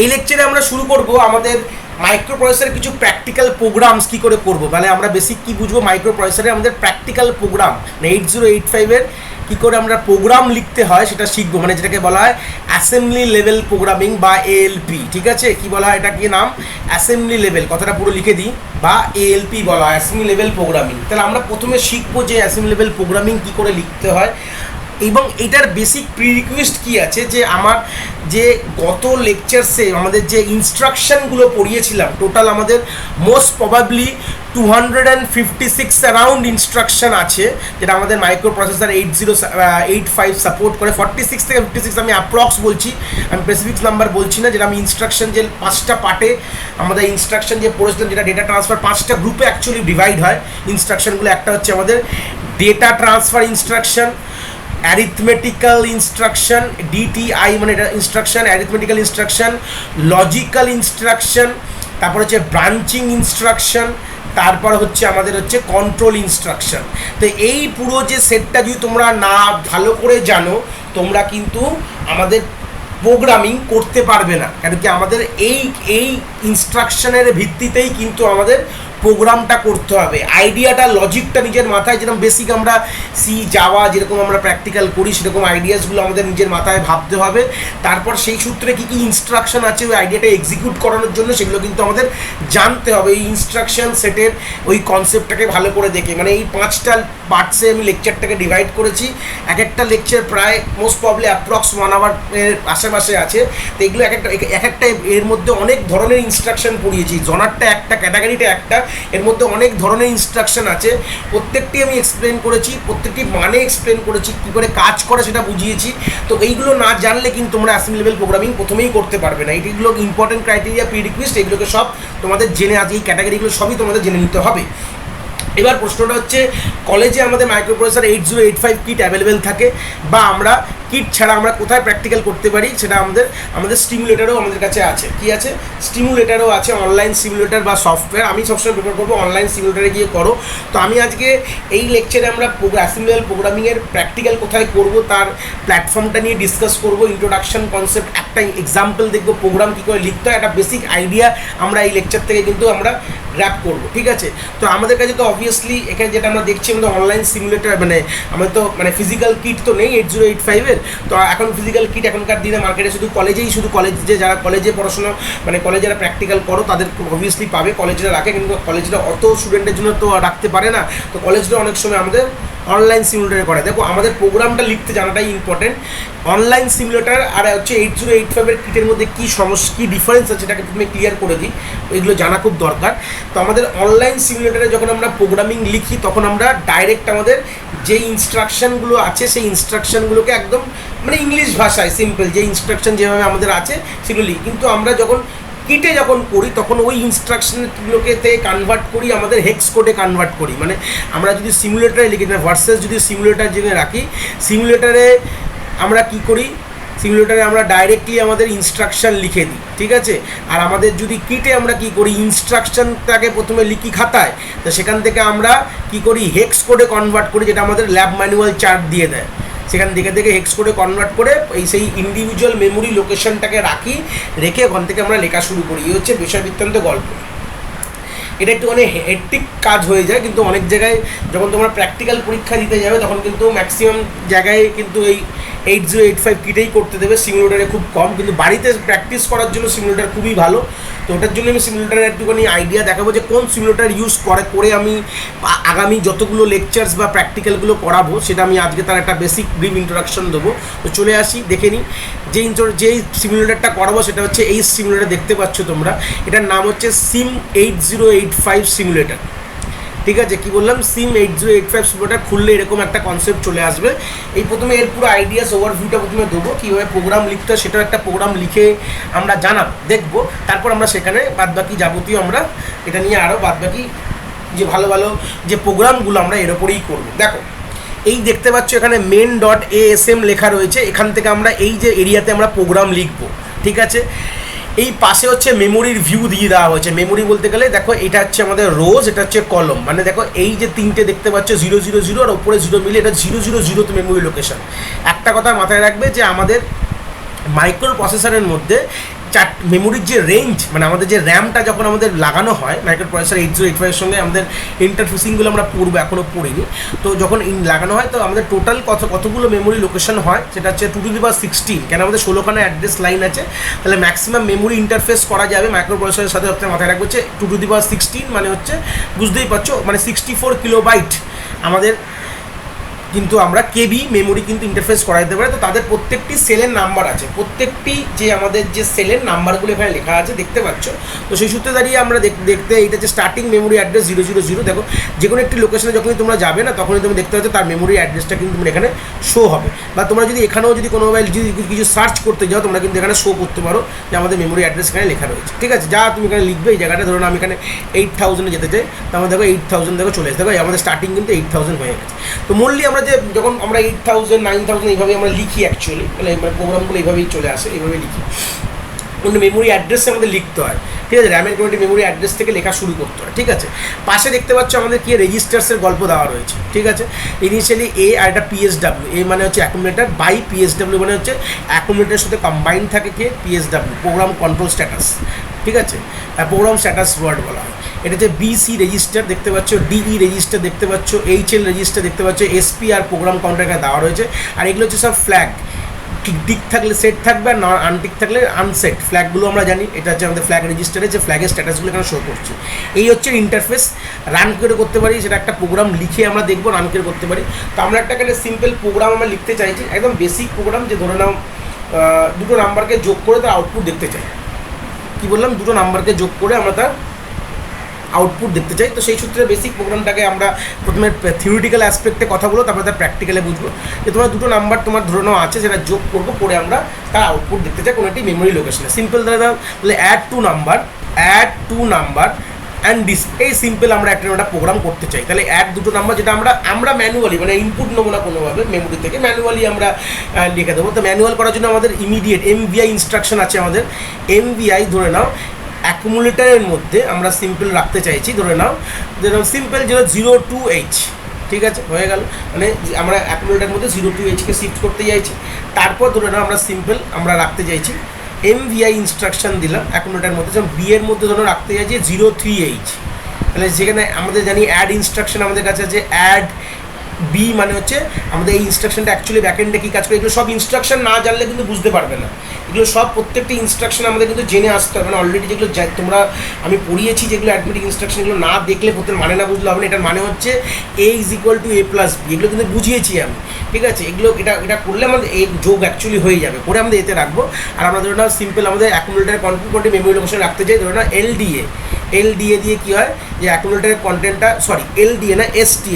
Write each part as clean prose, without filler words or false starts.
এই লেকচারে আমরা শুরু করব আমাদের মাইক্রো প্রসেসরের কিছু প্র্যাকটিক্যাল প্রোগ্রামস কী করে করব, মানে আমরা বেসিক কী বুঝবো মাইক্রো প্রসেসরে আমাদের প্র্যাকটিক্যাল প্রোগ্রাম 8085-এর কী করে আমরা প্রোগ্রাম লিখতে হয় সেটা শিখবো, মানে যেটাকে বলা হয় অ্যাসেম্বলি লেভেল প্রোগ্রামিং বা এএলপি। ঠিক আছে, কী বলা হয় এটা, কি নাম, অ্যাসেম্বলি লেভেল, কথাটা পুরো লিখে দিই, বা এএলপি বলা হয়, অ্যাসেম্বলি লেভেল প্রোগ্রামিং। তাহলে আমরা প্রথমে শিখবো যে অ্যাসেম্বলি লেভেল প্রোগ্রামিং কী করে লিখতে হয় এবং এটার বেসিক প্রিরিকুয়েস্ট কী আছে। যে আমার যে গত লেকচারসে আমাদের যে ইনস্ট্রাকশনগুলো পড়িয়েছিলাম, টোটাল আমাদের মোস্ট প্রবাবলি 256 অ্যারাউন্ড ইনস্ট্রাকশন আছে, যেটা আমাদের মাইক্রো প্রসেসর 8085 সাপোর্ট করে। 46 থেকে 56 আমি অ্যাপ্রক্স বলছি, আমি স্পেসিফিক নাম্বার বলছি না। যেটা আমি ইনস্ট্রাকশন যে 5টা পার্টে আমাদের ইনস্ট্রাকশন যে পড়েছিলাম, যেটা ডেটা ট্রান্সফার 5টা গ্রুপে অ্যাকচুয়ালি ডিভাইড হয় ইনস্ট্রাকশনগুলো। একটা হচ্ছে আমাদের data transfer instruction, arithmetical instruction, DTI মানে এটা instruction, arithmetical instruction, logical instruction, তারপর হচ্ছে ব্রাঞ্চিং ইনস্ট্রাকশন, তারপর হচ্ছে আমাদের হচ্ছে কন্ট্রোল ইনস্ট্রাকশন। তো এই পুরো যে সেটটা যদি তোমরা না ভালো করে জানো, তোমরা কিন্তু আমাদের প্রোগ্রামিং করতে পারবে না। কেন কি আমাদের এই ইনস্ট্রাকশনের ভিত্তিতেই কিন্তু আমাদের প্রোগ্রামটা করতে হবে। আইডিয়াটা, লজিকটা নিজের মাথায়, যেরকম বেসিক আমরা সি, জাভা যেরকম আমরা প্র্যাকটিক্যাল করি, সেরকম আইডিয়াসগুলো আমাদের নিজের মাথায় ভাবতে হবে। তারপর সেই সূত্রে কী কী ইনস্ট্রাকশন আছে ওই আইডিয়াটা এক্সিকিউট করানোর জন্য, সেগুলো কিন্তু আমাদের জানতে হবে। এই ইনস্ট্রাকশন সেটের ওই কনসেপ্টটাকে ভালো করে দেখে, মানে এই 5টা পার্টসে আমি লেকচারটাকে ডিভাইড করেছি। এক একটা লেকচার প্রায় মোস্ট প্রবলি অ্যাপ্রক্স 1 আওয়ার এর আশেপাশে আছে। তো এগুলো এক একটা এর মধ্যে অনেক ধরনের ইনস্ট্রাকশন পড়িয়েছি। জনারটা একটা, ক্যাটাগরিটা একটা, এর মধ্যে অনেক ধরনের ইনস্ট্রাকশন আছে। প্রত্যেকটি আমি এক্সপ্লেন করেছি, প্রত্যেকটি মানে এক্সপ্লেন করেছি, কী করে কাজ করে সেটা বুঝিয়েছি। তো এইগুলো না জানলে কিন্তু তোমরা অ্যাসেম্বলি লেভেল প্রোগ্রামিং প্রথমেই করতে পারবে না। এইগুলো ইম্পর্টেন্ট ক্রাইটেরিয়া, প্রিরিকুয়েস্ট, এগুলোকে সব তোমাদের জেনে, আজ এই ক্যাটাগরিগুলো সবই তোমাদের জেনে নিতে হবে। এবার প্রশ্নটা হচ্ছে, কলেজে আমাদের মাইক্রো প্রসেসর 8085 কিট অ্যাভেলেবেল থাকে, বা আমরা কিট ছাড়া আমরা কোথায় প্র্যাকটিক্যাল করতে পারি, সেটা আমাদের স্টিমুলেটারও আমাদের কাছে আছে। কি আছে? স্টিমুলেটারও আছে, অনলাইন সিমুলেটার বা সফটওয়্যার। আমি সবসময় প্রেফার করবো অনলাইন সিমুলেটারে গিয়ে করো। তো আমি আজকে এই লেকচারে আমরা অ্যাসেম্বলি লেভেল প্রোগ্রামিংয়ের প্র্যাকটিক্যাল কোথায় করব তার প্ল্যাটফর্মটা নিয়ে ডিসকাস করবো। ইন্ট্রোডাকশন কনসেপ্ট, একটা এক্সাম্পল দেখবো, প্রোগ্রাম কী করে লিখতে হয়, একটা বেসিক আইডিয়া আমরা এই লেকচার থেকে কিন্তু আমরা গ্র্যাপ করবো। ঠিক আছে, তো আমাদের কাছে তো অবভিয়াসলি এখানে যেটা আমরা দেখছি, আমাদের অনলাইন সিমুলেটার, মানে আমাদের তো মানে ফিজিক্যাল কিট তো নেই 8085-এর। তো এখন ফিজিক্যাল কিট এখনকার দিনে মার্কেটে শুধু কলেজে যারা কলেজে পড়াশোনা, মানে কলেজে যারা প্র্যাকটিক্যাল করো তাদের অবভিয়াসলি পাবে, কলেজরা রাখে। কিন্তু কলেজরা অত স্টুডেন্টের জন্য তো রাখতে পারে না। তো কলেজরা অনেক সময় আমাদের অনলাইন সিমুলেটারে করে। দেখো, আমাদের প্রোগ্রামটা লিখতে জানাটাই ইম্পর্টেন্ট। অনলাইন সিমুলেটার আর হচ্ছে 8085-এর কিটের মধ্যে কী ডিফারেন্স আছে সেটাকে প্রথমে ক্লিয়ার করে দিই, এগুলো জানা খুব দরকার। তো আমাদের অনলাইন সিমুলেটারে যখন আমরা প্রোগ্রামিং লিখি, তখন আমরা ডাইরেক্ট আমাদের যে ইনস্ট্রাকশনগুলো আছে সেই ইনস্ট্রাকশনগুলোকে একদম মানে ইংলিশ ভাষায় সিম্পল যে ইনস্ট্রাকশন যেভাবে আমাদের আছে সেগুলো লিখি। কিন্তু আমরা যখন কিটে যখন করি তখন ওই ইনস্ট্রাকশনগুলোকে কনভার্ট করি, আমাদের হেক্স কোডে কনভার্ট করি। মানে আমরা যদি সিমুলেটারে লিখি, ভার্সেস যদি সিমুলেটার জেনে রাখি, সিমুলেটারে আমরা কি করি, সিমুলেটারে আমরা ডাইরেক্টলি আমাদের ইনস্ট্রাকশন লিখে দিই। ঠিক আছে, আর আমাদের যদি কিটে আমরা কি করি, ইনস্ট্রাকশনটাকে প্রথমে লিখি খাতায়, তো সেখান থেকে আমরা কি করি, হেক্স কোডে কনভার্ট করি, যেটা আমাদের ল্যাব ম্যানুয়াল চার্ট দিয়ে দেয়। সেখান থেকে হেক্স কোডে কনভার্ট করে সেই ইন্ডিভিজুয়াল মেমোরি লোকেশনটাকে রেখে ওখান থেকে আমরা লেখা শুরু করি। এই হচ্ছে বিষয় বৃত্তান্ত গল্প। এটা একটু মানে হেক্টিক কাজ হয়ে যায়, কিন্তু অনেক জায়গায় যখন তোমরা প্র্যাকটিক্যাল পরীক্ষা দিতে যাবে তখন কিন্তু ম্যাক্সিমাম জায়গায় কিন্তু এই 8085 কিটেই করতে দেবে, সিমুলেটারে খুব কম। কিন্তু বাড়িতে প্র্যাকটিস করার জন্য সিমুলেটার খুবই ভালো। তো ওটার জন্য আমি সিমুলেটারের একটুখানি আইডিয়া দেখাবো যে কোন সিমুলেটার ইউজ করে আমি আগামী যতগুলো লেকচার্স বা প্র্যাকটিক্যালগুলো করাবো, সেটা আমি আজকে তার একটা বেসিক ব্রিফ ইন্ট্রোডাকশন দেবো। তো চলে আসি, দেখে নিই। যেই সিমুলেটারটা করাবো সেটা হচ্ছে এই সিমুলেটার দেখতে পাচ্ছ তোমরা, এটার নাম হচ্ছে সিম 8085 সিমুলেটার। ঠিক আছে, কি বললাম, সিম 8085 সিমুলেটার খুললে এরকম একটা কনসেপ্ট চলে আসবে। এই প্রথমে এর পুরো আইডিয়াস ওভারভিউটা প্রথমে দেবো, কীভাবে প্রোগ্রাম লিখতে হয় সেটাও একটা প্রোগ্রাম লিখে আমরা দেখবো। তারপর আমরা সেখানে বাদবাকি যাবতীয় আমরা এটা নিয়ে আরও বাদবাকি যে ভালো যে প্রোগ্রামগুলো আমরা এর ওপরেই করবো। দেখো, এই দেখতে পাচ্ছ এখানে main.asm লেখা রয়েছে। এখান থেকে আমরা এই যে এরিয়াতে আমরা প্রোগ্রাম লিখবো। ঠিক আছে, এই পাশে হচ্ছে মেমোরির ভিউ দিয়ে দেওয়া হয়েছে। মেমোরি বলতে গেলে দেখো, এটা হচ্ছে আমাদের রোজ, এটা হচ্ছে কলম। মানে দেখো, এই যে তিনটে দেখতে পাচ্ছ 000 আর ওপরে 0 মিলে, এটা 000 মেমোরি লোকেশন। একটা কথা মাথায় রাখবে যে আমাদের মাইক্রো প্রসেসরের মধ্যে মেমোরির যে রেঞ্জ, মানে আমাদের যে র্যামটা যখন আমাদের লাগানো হয় মাইক্রো প্রসেসর 8085 সঙ্গে আমাদের ইন্টারফেসিংগুলো আমরা পড়বো, এখনও পড়িনি। তো যখন লাগানো হয় তো আমাদের টোটাল কতগুলো মেমোরি লোকেশন হয়, সেটা হচ্ছে 2^16। কেন আমাদের 16খানা অ্যাড্রেস লাইন আছে, তাহলে ম্যাক্সিমাম মেমোরি ইন্টারফেস করা যাবে মাইক্রো প্রসেসরের সাথে। আপনার মাথায় রাখবো হচ্ছে 2^16 মানে হচ্ছে, বুঝতেই পারছো, মানে 64 কিলোবাইট আমাদের কিন্তু আমরা কেবি মেমোরি কিন্তু ইন্টারফেস করা যেতে পারে। তো তাদের প্রত্যেকটি সেলের নাম্বার আছে, প্রত্যেকটি যে আমাদের যে সেলের নাম্বারগুলো এখানে লেখা আছে দেখতে পাচ্ছ। তো সেই সূত্রে দাঁড়িয়ে আমরা দেখতে এইটা যে স্টার্টিং মেমোরি অ্যাড্রেস 000, দেখো যে কোনো একটি লোকেশনে যখনই তোমরা যাবে না তখনই তুমি দেখতে পাচ্ছ তার মেমোরি অ্যাড্রেসটা কিন্তু তোমরা এখানে শো হবে। বা তোমরা যদি এখানেও যদি কোনো মোবাইল যদি কিছু সার্চ করতে যাও তোমরা কিন্তু এখানে শো করতে পারো যে আমাদের মেমোরি অ্যাড্রেস এখানে লেখা রয়েছে, ঠিক আছে। যা তুমি এখানে লিখবে এই জায়গাটা, ধরুন আমি এখানে 8000-এ যেতে চাই, তো আমার দেখো 8000 দেখো চলে এসে, দেখো আমাদের স্টার্টিং কিন্তু 8000 হয়ে গেছে। তো মোস্টলি আমরা যে যখন আমরা 8000 9000 এইভাবে আমরা লিখি অ্যাকচুয়ালি, মানে প্রোগ্রামগুলো এইভাবেই চলে আসে, এইভাবেই লিখি। কোনো মেমোরি অ্যাড্রেস আমাদের লিখতে হয়, ঠিক আছে। র্যামের কোনো একটি মেমোরি অ্যাড্রেস থেকে লেখা শুরু করতে হয়, ঠিক আছে। পাশে দেখতে পাচ্ছ আমাদের কি রেজিস্টার্সের গল্প দেওয়া রয়েছে, ঠিক আছে। ইনিশিয়ালি এ আর একটা পিএসডাব্লিউ, এ মানে হচ্ছে অ্যাকুমুলেটার, বাই পিএসডাব্লিউ মানে হচ্ছে অ্যাকুমুলেটারের সাথে কম্বাইন থাকে কে পিএসডাব্লিউ, প্রোগ্রাম কন্ট্রোল স্ট্যাটাস, ঠিক আছে। প্রোগ্রাম স্ট্যাটাস ওয়ার্ড বলা হয়। এটা হচ্ছে বিসি রেজিস্টার দেখতে পাচ্ছ, ডিই রেজিস্টার দেখতে পাচ্ছ, এইচএল রেজিস্টার দেখতে পাচ্ছ, এসপি আর প্রোগ্রাম কাউন্টার এখানে দেওয়া রয়েছে। আর এগুলো হচ্ছে সব ফ্ল্যাগ, টিক থাকলে সেট থাকবে, আর আনটিক থাকলে আনসেট। ফ্ল্যাগগুলো আমরা জানি, এটা হচ্ছে আমাদের ফ্ল্যাগ রেজিস্টারে যে ফ্ল্যাগের স্ট্যাটাসগুলো এখানে শো করছে। এই হচ্ছে ইন্টারফেস। রান করে করতে পারি, সেটা একটা প্রোগ্রাম লিখে আমরা দেখবো রান করে করতে পারি। তো আমরা একটা এখানে সিম্পল প্রোগ্রাম আমরা লিখতে চাইছি, একদম বেসিক প্রোগ্রাম, যে ধরে নাও দুটো নাম্বারকে যোগ করে তার আউটপুট দেখতে চাই। কী বললাম, দুটো নাম্বারকে যোগ করে আমরা তার আউটপুট দেখতে চাই। তো সেই সূত্রে বেসিক প্রোগ্রামটাকে আমরা প্রথমে থিওরিটিক্যাল অ্যাসপেক্টে কথা বলবো, তারপরে তার প্র্যাকটিক্যালে বুঝবো যে তোমার দুটো নাম্বার তোমার ধরনো আছে, সেটা যোগ করবো, করে আমরা তার আউটপুট দেখতে চাই কোনো একটি মেমোরি লোকেশনে। সিম্পল তাহলে add two number and display, এই সিম্পল আমরা একটা প্রোগ্রাম করতে চাই। তাহলে অ্যাড দুটো নাম্বার, যেটা আমরা ম্যানুয়ালি, মানে ইনপুট নেবো না কোনোভাবে মেমোরি থেকে, ম্যানুয়ালি আমরা লিখে দেবো। তো ম্যানুয়াল করার জন্য আমাদের ইমিডিয়েট এমভিআই ইনস্ট্রাকশন আছে। আমাদের এমভিআই ধরে নাও অ্যাকুমুলেটারের মধ্যে আমরা সিম্পল রাখতে চাইছি, ধরে নাও সিম্পল 02H, ঠিক আছে, হয়ে গেল। মানে আমরা অ্যাকুমুলেটারের মধ্যে 02H-কে শিফট করতে চাইছি। তারপর ধরে নাও আমরা সিম্পল আমরা রাখতে চাইছি এমভিআই ইনস্ট্রাকশন দিলাম অ্যাকুমুলেটারের মধ্যে, যেমন বি এর মধ্যে ধরো রাখতে চাইছি 03H। তাহলে যেখানে আমাদের জানি অ্যাড ইনস্ট্রাকশন আমাদের কাছে আছে, অ্যাড বি মানে হচ্ছে আমাদের এই ইনস্ট্রাকশনটা অ্যাকচুয়ালি ব্যাকএন্ডে কী কাজ করে, এগুলো সব ইনস্ট্রাকশন না জানলে কিন্তু বুঝতে পারবে না। এগুলো সব প্রত্যেকটি ইনস্ট্রাকশন আমাদের কিন্তু জেনে আসতে হবে। মানে অলরেডি যেগুলো তোমরা আমি পড়িয়েছি, যেগুলো অ্যাডমেটিক ইনস্ট্রাকশন, এগুলো না দেখলে প্রথমে মানে না বুঝলে হবে না। এটার মানে হচ্ছে A = A+B, এগুলো কিন্তু বুঝিয়েছি আমি, ঠিক আছে। এগুলো এটা করলে আমাদের এই যোগ অ্যাকচুয়ালি হয়ে যাবে, করে আমাদের এতে রাখবো। আর আমরা ধরে নাও সিম্পল আমাদের অ্যাকুমুলেটারের কন্টেন্ট কোনটি মেমোরি লোকেশন রাখতে চাই, ধরে নাও এলডিএ দিয়ে কী হয় যে অ্যাকুমুলেটারের কন্টেন্টটা, সরি এলডিএ না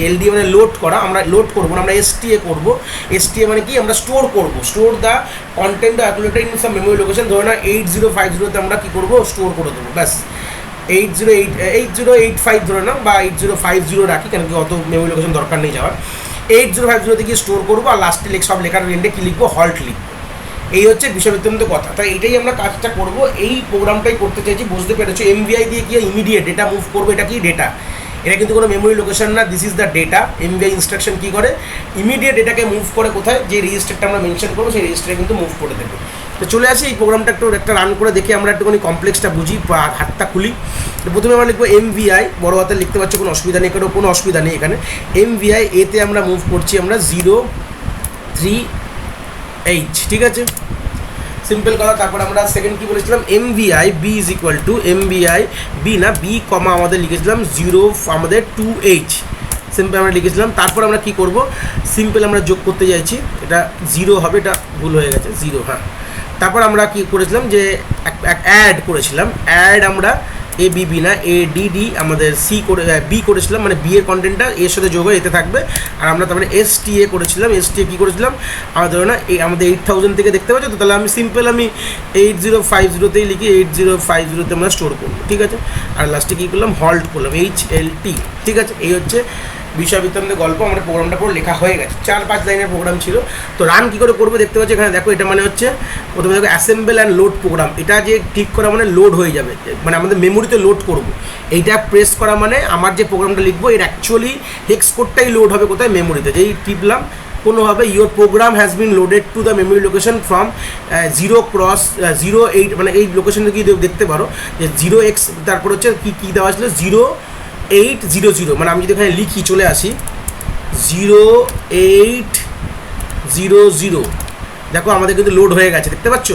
এলডিএ মানে লোড করা, আমরা লোড করবো না, আমরা এসটিএ করবো। এসটিএ মানে কি, আমরা স্টোর করবো, store the content the accumulator in some memory location. ধরে না 8050-তে আমরা কী করবো, স্টোর করে দেবো, ব্যাস। 8085 ধরে নাও, বা 8050 রাখি, কেন কি অত মেমোরি লোকেশন দরকার নেই যাওয়ার। 8050-তে গিয়ে স্টোর করবো, আর লাস্টে সব লেখার এন্ডে কী লিখবো, হল্ট লিখবো। এই হচ্ছে বিষয়বৃত্তান্ত কথা। তাই এটাই আমরা কাজটা করবো, এই প্রোগ্রামটাই করতে চাইছি, বুঝতে পেরেছো। এমভিআই দিয়ে কি ইমিডিয়েট ডেটা মুভ করবো, এটা কি ডেটা, এটা কিন্তু কোনো মেমোরি লোকেশন না, this is the data. MVI instruction কী করে, ইমিডিয়েট ডেটাকে মুভ করে কোথায়, যে রেজিস্টারটা আমরা মেনশন করবো সেই রেজিস্টারে কিন্তু মুভ করে দেবে। তো চলে আসি এই প্রোগ্রামটা একটা রান করে দেখে আমরা একটুখানি কমপ্লেক্সটা বুঝি, হাতটা খুলি। প্রথমে আমরা লিখবো এমভিআই, বড় হাতে লিখতে পারছি, কোনো অসুবিধা নেই, কোনো অসুবিধা নেই এখানে। এমভিআই এতে আমরা মুভ করছি আমরা 03H, ঠিক আছে, সিম্পল কথা। তারপর আমরা সেকেন্ড কী বলেছিলাম, এমভিআই বি = এমভিআই বি না বি কমা আমাদের লিখেছিলাম 0 আমাদের 2H, সিম্পল আমরা লিখেছিলাম। তারপর আমরা কি করব, সিম্পল আমরা যোগ করতে চাইছি, এটা 0 হবে, এটা ভুল হয়ে গেছে 0, হ্যাঁ। তারপর আমরা কি করেছিলাম, যে অ্যাড করেছিলাম, অ্যাড আমরা ABB না ADD আমাদের বি করেছিলাম, মানে বি এর কন্টেন্টটা এর সাথে যোগ হয়ে এতে থাকবে। আর আমরা তারপরে STA করেছিলাম, STA কী করেছিলাম, আমাদের না এই আমাদের 8000 থেকে দেখতে পাচ্ছ তো, তাহলে আমি সিম্পল আমি 8050-তেই লিখি, 8050-তে আমরা স্টোর করবো, ঠিক আছে। আর লাস্টে কী করলাম, হল্ট করলাম, HLT, ঠিক আছে। এই হচ্ছে বিষয়বৃত্তান্তের গল্প। আমাদের প্রোগ্রামটা পুরো লেখা হয়ে গেছে, 4-5 লাইনের প্রোগ্রাম ছিল। তো রান কী করে করবো দেখতে পাচ্ছি এখানে, দেখো এটা মানে হচ্ছে প্রথমে দেখো অ্যাসেম্বল অ্যান্ড লোড প্রোগ্রাম, এটা যে ক্লিক করা মানে লোড হয়ে যাবে, মানে আমাদের মেমোরিতে লোড করবো। এইটা প্রেস করা মানে আমার যে প্রোগ্রামটা লিখবো এর অ্যাকচুয়ালি হেক্স কোডটাই লোড হবে কোথায়, মেমোরিতে। যেই টিপলাম কোনোভাবে your program has been loaded to the memory location from 0x08, মানে এই লোকেশনে কি দেখতে পারো যে 0x, তারপর হচ্ছে কী দেওয়া ছিল 0800, মানে আমি যদি এখানে লিখি চলে আসি 0800, দেখো আমাদের কিন্তু লোড হয়ে গেছে, দেখতে পাচ্ছ?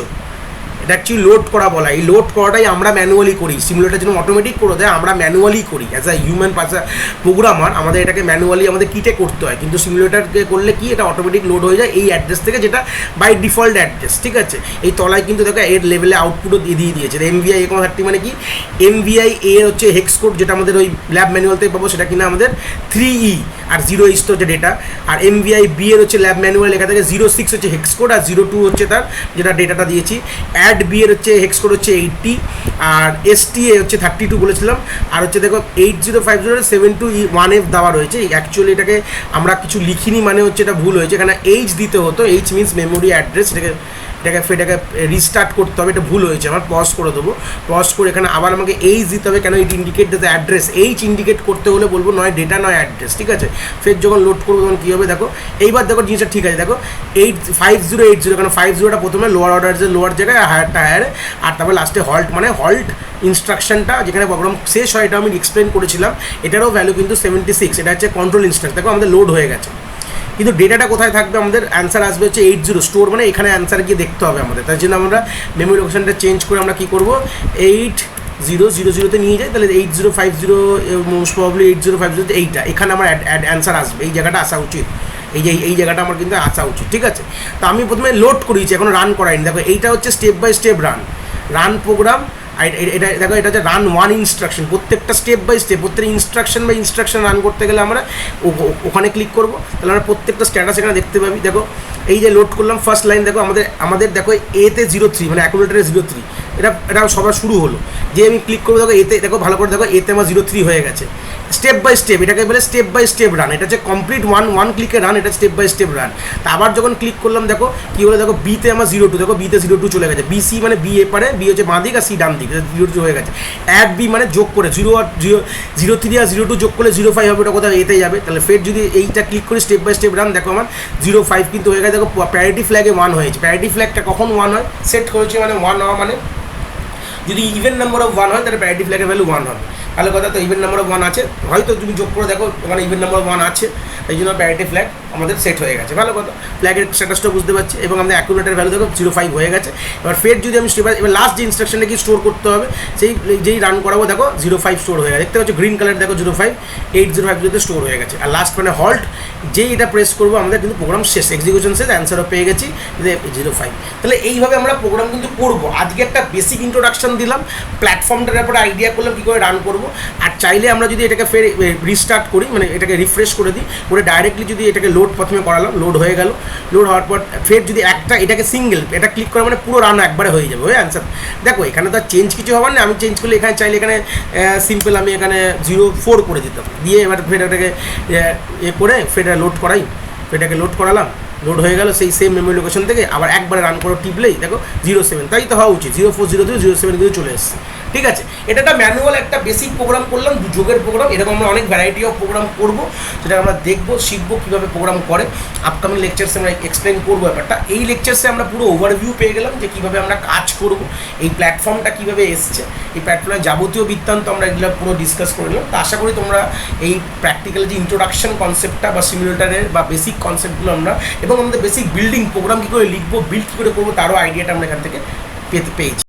এটা অ্যাকচুয়ালি লোড করা বলা, এই লোড করাটাই আমরা ম্যানুয়ালি করি, সিমুলেটার জন্য অটোমেটিক করে দেয়, আমরা ম্যানুয়ালি করি অ্যাজ আ হিউম্যান প্রোগ্রামার, আমাদের এটাকে ম্যানুয়ালি আমাদের কিটে করতে হয়, কিন্তু সিমুলেটারকে করলে কি এটা অটোমেটিক লোড হয়ে যায় এই অ্যাড্রেস থেকে, যেটা বাই ডিফল্ট অ্যাড্রেস, ঠিক আছে? এই তলায় কিন্তু দেখো এর লেভেলে আউটপুটও দিয়ে দিয়েছে। MVI A30 মানে কি, MVI এর হচ্ছে হেক্স কোড, যেটা আমাদের ওই ল্যাব ম্যানুয়াল থেকে পাবো, সেটা কিনা আমাদের 3E আর 0 ইস তো হচ্ছে ডেটা, আর MVI B এর হচ্ছে ল্যাব ম্যানুয়াল লেখা থেকে 06 হচ্ছে হেক্স কোড, আর 02 হচ্ছে তার যেটা ডেটাটা দিয়েছি। অ্যাড বি এর হচ্ছে হেক্স কোড হচ্ছে 80, আর STA হচ্ছে 32 বলেছিলাম, আর হচ্ছে দেখো 805072E1F দেওয়া রয়েছে। অ্যাকচুয়ালি এটাকে আমরা কিছু লিখিনি, মানে হচ্ছে এটা ভুল হয়েছে, এখানে H দিতে হতো, H মিনস মেমোরি অ্যাড্রেস, এটাকে রিস্টার্ট করতে হবে, এটা ভুল হয়েছে আমার, পজ করে দেবো, পজ করে এখানে আবার আমাকে H দিতে হবে, কেন it indicate the address, H indicate করতে হলে বলবো নয় ডেটা নয় অ্যাড্রেস, ঠিক আছে? ফের যখন লোড করবো তখন কী হবে দেখো, এইবার দেখো জিনিসটা ঠিক আছে, দেখো 5080, কারণ 50টা প্রথমে লোয়ার অর্ডার লোয়ার জায়গায়, হায়ারটা হায়ারে, আর তারপর লাস্টে হল্ট, মানে হল্ট ইনস্ট্রাকশনটা যেখানে প্রোগ্রাম শেষ হয়, এটা আমি এক্সপ্লেন করেছিলাম, এটারও ভ্যালু কিন্তু 76, এটা হচ্ছে কন্ট্রোল ইনস্ট্রাকশন। দেখো আমাদের লোড হয়ে গেছে, কিন্তু ডেটাটা কোথায় থাকবে, আমাদের অ্যান্সার আসবে হচ্ছে 80 স্টোর, মানে এখানে অ্যান্সার গিয়ে দেখতে হবে আমাদের, তার জন্য আমরা মেমোরি লোকেশনটা চেঞ্জ করে আমরা কী করবো 8000-তে নিয়ে যাই, তাহলে 8050 মোস্ট প্রবাবলি 8050 এইটা, এখানে আমার অ্যান্সার আসবে, এই জায়গাটা আসা উচিত, এই জায়গাটা আমার কিন্তু আসা উচিত, ঠিক আছে? তো আমি প্রথমে লোড করিয়েছি, এখন রান করাইনি। দেখো এইটা হচ্ছে step by step run program, এটা দেখো এটা হচ্ছে রান ওয়ান ইনস্ট্রাকশন, প্রত্যেকটা স্টেপ বাই স্টেপ, প্রত্যেকটা ইনস্ট্রাকশন রান করতে গেলে আমরা ওখানে ক্লিক করবো, তাহলে আমরা প্রত্যেকটা স্ট্যাটাস এখানে দেখতে পাবি। দেখো এই যে লোড করলাম ফার্স্ট লাইন, দেখো আমাদের দেখো এতে 03, মানে অ্যাকুমুলেটরে 03, এটা সবার শুরু হলো, যে আমি ক্লিক করবো দেখো এতে, দেখো ভালো করে দেখো এতে আমার 03 হয়ে গেছে। স্টেপ বাই স্টেপ, এটাকে বলে স্টেপ বাই স্টেপ রান, এটা হচ্ছে কমপ্লিট ওয়ান ক্লিকে রান, এটা স্টেপ বাই স্টেপ রান। তা আবার যখন ক্লিক করলাম দেখো কী হলো, দেখো বিতে আমার 02, দেখো বিতে 02 চলে গেছে, BC মানে বি এপারে, বি হচ্ছে বাঁ দিক আর সি ডান দিক, 02 হয়ে গেছে। অ্যাড বি মানে যোগ করে 0 আর 03 আর 02 যোগ করলে 05 হবে, ওটা কোথাও এতে যাবে, তাহলে ফের যদি এইটা ক্লিক করি স্টেপ বাই স্টেপ রান, দেখো আমার 05 কিন্তু হয়ে গেছে। দেখো প্যারিটি ফ্ল্যাগে 1 হয়েছে, প্যারিটি ফ্ল্যাগটা কখন 1 হয়, সেট হয়েছে মানে 1 হওয়া, মানে যদি ইভেন নাম্বার অফ 1 হয় তাহলে প্যারিটি ফ্ল্যাগের ভ্যালু 1 হবে। ভালো কথা, তো ইভেন নাম্বার অফ 1 আছে, হয়তো তুমি যোগ করে দেখো ওখানে ইভেন নাম্বার অফ 1 আছে, এই জন্য প্যারিটি ফ্ল্যাগ আমাদের সেট হয়ে গেছে। ভালো কথা, ফ্ল্যাগের স্ট্যাটাসটা বুঝতে পারছি, এবং আমাদের অ্যাকুমুলেটর ভ্যালু দেখো 05 হয়ে গেছে। এবার ফের যদি আমি এবার লাস্ট যে ইনস্ট্রাকশনটা কি স্টোর করতে হবে, যেই রান করাবো দেখো 05 স্টোর হয়ে গেছে, দেখতে পাচ্ছ গ্রিন কালার, দেখো 05 8050 স্টোর হয়ে গেছে। আর লাস্ট মানে হল্ট, যেই এটা প্রেস করবো আমাদের কিন্তু প্রোগ্রাম শেষ, এক্সিকিউশন শেষ, অ্যান্সারও পেয়ে গেছি 05। তাহলে এইভাবে আমরা প্রোগ্রাম কিন্তু করবো। আজকে একটা বেসিক ইন্ট্রোডাকশন দিলাম, প্ল্যাটফর্মটার ব্যাপারে আইডিয়া করলাম কী করে রান করবো। আর চাইলে আমরা যদি এটাকে ফের রিস্টার্ট করি, মানে এটাকে রিফ্রেশ করে দিই, করে ডাইরেক্টলি যদি এটাকে লোড প্রথমে করালাম, লোড হয়ে গেল, লোড হওয়ার পর ফের যদি এটাকে সিঙ্গেল এটা ক্লিক করা, মানে পুরো রান একবারে হয়ে যাবে, হয়ে অ্যান্সার। দেখো এখানে তো আর চেঞ্জ কিছু হবার না, আমি চেঞ্জ করলে এখানে চাইলে এখানে সিম্পল আমি এখানে 04 করে দিতাম, দিয়ে এবার ফের এটাকে করে ফের লোড করাই, এটাকে লোড করালাম, লোড হয়ে গেল সেই সেম মেমোরি লোকেশন থেকে, আবার একবারে রান করো টিপলেই দেখো 07, তাই তো হওয়া উচিত, 0403 07 কিন্তু চলে এসছে, ঠিক আছে? এটা একটা ম্যানুয়াল একটা বেসিক প্রোগ্রাম করলাম, যোগের প্রোগ্রাম, এরকম আমরা অনেক ভ্যারাইটি অফ প্রোগ্রাম করবো, যেটা আমরা দেখবো, শিখবো কীভাবে প্রোগ্রাম করে। আপকামিং লেকচার্সে আমরা এক্সপ্লেন করবো ব্যাপারটা। এই লেকচার্সে আমরা পুরো ওভারভিউ পেয়ে গেলাম যে কীভাবে আমরা কাজ করবো, এই প্ল্যাটফর্মটা কীভাবে এসছে, এই প্ল্যাটফর্মের যাবতীয় বৃত্তান্ত আমরা এগুলো পুরো ডিসকাস করে নিলাম। তো আশা করি তোমরা এই প্র্যাকটিক্যাল যে ইন্ট্রোডাকশন কনসেপ্টটা বা সিমুলেটারের বা বেসিক কনসেপ্টগুলো আমরা, এবং আমাদের বেসিক বিল্ডিং প্রোগ্রাম কী করে লিখবো, বিল্ড কী করে করবো, তারও আইডিয়াটা আমরা এখান থেকে পেয়েছি।